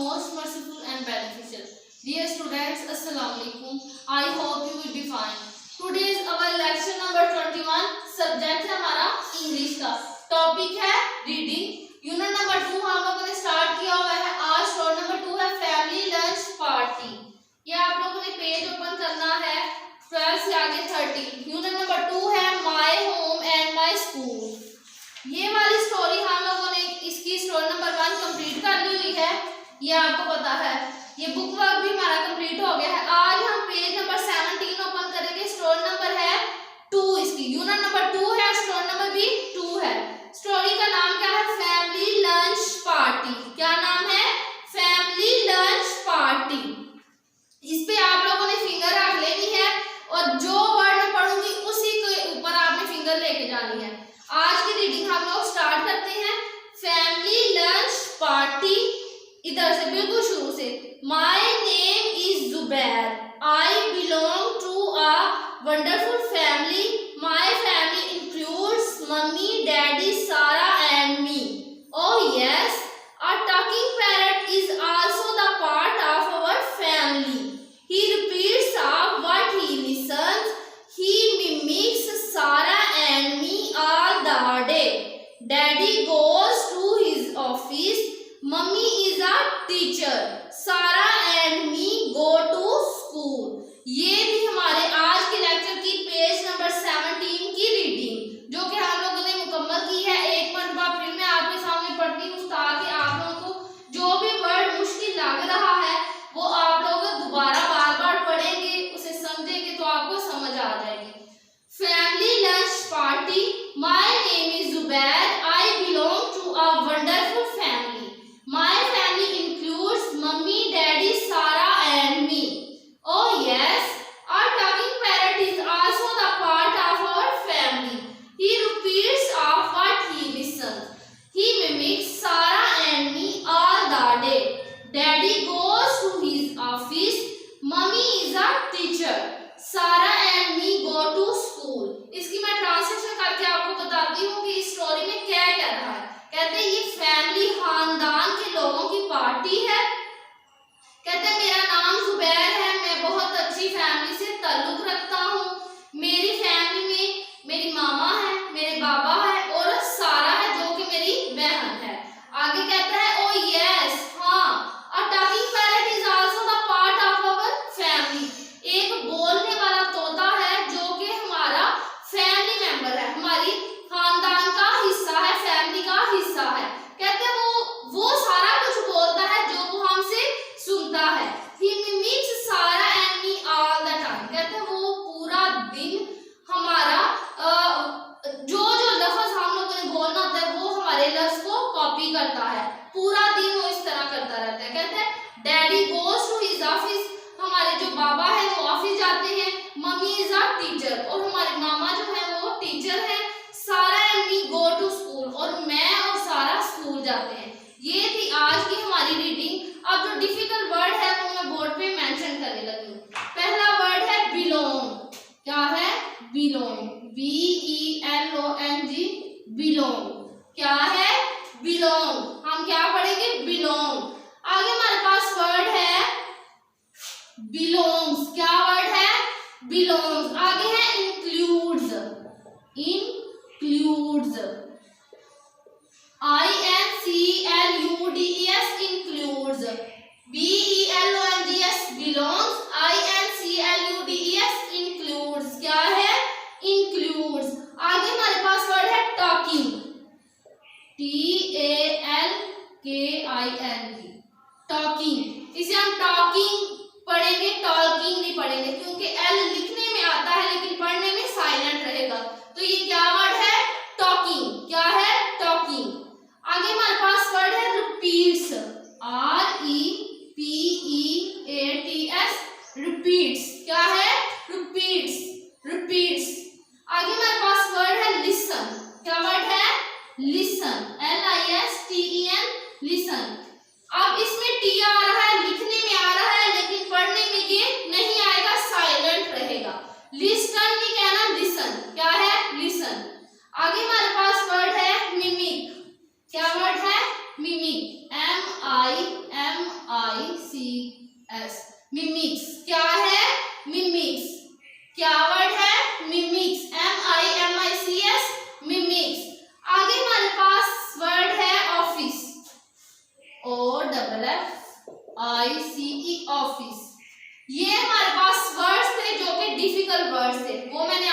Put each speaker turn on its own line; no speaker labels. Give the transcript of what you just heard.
most merciful and beneficial. Dear students, Assalamu alaikum. I hope you will be fine. Today is our lecture number 21. Subject है हमारा English का. Topic है reading. Unit number 2 हम लोगों ने start किया हुआ है. आज story number 2 है family lunch party. ये आप लोगों ने पेज ओपन करना है 12 से आगे 13. यूनिट नंबर 2 है my home and my school. ये वाली स्टोरी हम लोगों ने इसकी स्टोरी नंबर 1 कंप्लीट कर ली हुई है. ये आपको पता है. ये बुक वर्क भी हमारा कंप्लीट हो गया है. आज हम पेज नंबर 17 ओपन करेंगे. स्टोरी नंबर है 2. इसकी यूनिट नंबर 2 है, स्टोरी नंबर भी 2 है. स्टोरी का नाम क्या है? Family lunch party. क्या नाम है? Family lunch party. इस पे आप लोगों ने फिंगर रख लेनी है और जो वर्ड मैं पढ़ूंगी उसी के ऊपर आपने फिंगर लेके जानी है. आज की रीडिंग हम लोग स्टार्ट करते हैं. Family lunch party. इधर से बिल्कुल शुरू से. My name is Zubair. I belong to a wonderful family. My family includes mummy, daddy, Sara and me. Oh yes, a talking parrot is also the part of our family. He repeats of what he listens. He mimics Sarah and me all the day. Daddy goes to his office. Mummy is a teacher. Sarah and me go to school. ये थी हमारे आज के lecture की page number 17 की reading, जो कि हम लोगों ने मुकम्मल की है. एक मरतबा फिर मैं आपके सामने पढ़ती हूँ ताकि आप लोगों को जो भी वर्ड मुश्किल लग रहा है वो आप लोग दोबारा बार बार पढ़ेंगे, उसे समझेंगे तो आपको समझ आ जाएगी. Family lunch party. My name is Zubair. I belong to a wonderful family. My family includes mummy, daddy, Sara and me. Oh yes, our talking parrot is also the part of our family. He repeats of what he listens. He mimics Sarah and me all the day. Daddy goes to his office. Mummy is a teacher. Sarah and me go to school. इसकी मैं translation करके आपको बताती हूँ कि इस story में क्या कह रहा है. कहते हैं ये फैमिली खानदान के लोगों की पार्टी है. कहते हैं मेरा नाम जुबैर है. मैं बहुत अच्छी फैमिली से ताल्लुक रखता हूँ. मेरी फैमिली में मेरी मामा है, मेरे बाबा है और सारा है जो कि मेरी बहन है. आगे कहता है ओ यस, हाँ, a talking parrot is also the part of our family. एक बोलने वाला तोता है जो कि हमारा फैमिली मेंबर है, हमारी खानदान का हिस्सा है, फैमिली का हिस्सा है. कहते हैं वो सारा कुछ बोलता है जो वो हमसे सुनता है. He mimics Sarah and me all the time. कहते हैं वो पूरा दिन हमारा जो लफ्ज हम लोगों ने बोलना होता है वो हमारे लफ्ज को कॉपी करता है. पूरा दिन वो इस तरह करता रहता है. कहते हैं daddy goes to his office. हमारे जो बाबा है वो ऑफिस जाते हैं. Mummy is a teacher. और हमारे मामा जो है वो टीचर है. Sara and me go to school. और मैं और सारा स्कूल जाते हैं. ये थी आज की हमारी रीडिंग. अब जो डिफिकल्ट वर्ड है वो मैं बोर्ड पे मेंशन करने लगी हूँ. पहला वर्ड है बिलोंग. क्या है? बिलोंग. BELONG. बिलोंग. क्या है? बिलोंग. हम क्या पढ़ेंगे? बिलोंग. आगे हमारे पास वर्ड है बिलोंग्स. क्या वर्ड है? बिलोंग्स. आगे है includes. Includes. INCLUDES includes. BELONGS belongs. INCLUDES includes. क्या है? includes. आगे हमारे पास वर्ड है talking. TALKING. talking. इसे हम talking पढ़ेंगे, talking नहीं पढ़ेंगे क्योंकि L लिखने में आता है लेकिन पढ़ने में साइलेंट रहेगा. तो ये क्या वर्ड है? talking. क्या है? talking. आगे हमारे पास वर्ड है रिपीट्स. REPEATS. रिपीट्स. क्या है? रिपीट्स. रिपीट्स. आगे हमारे पास वर्ड है लिसन. क्या वर्ड है? लिसन. LISTEN. लिसन. अब इसमें T आ रहा है, लिखने में आ रहा है लेकिन पढ़ने में ये नहीं आएगा, साइलेंट रहेगा. लिसन नहीं कहना, लिसन. क्या है? लिसन. आगे हमारे पास वर्ड है मिमिक. क्या वर्ड है? मिमिक. MIMIC. ICE office. ये हमारे पास वर्ड्स थे जो कि डिफिकल्ट वर्ड्स थे, वो मैंने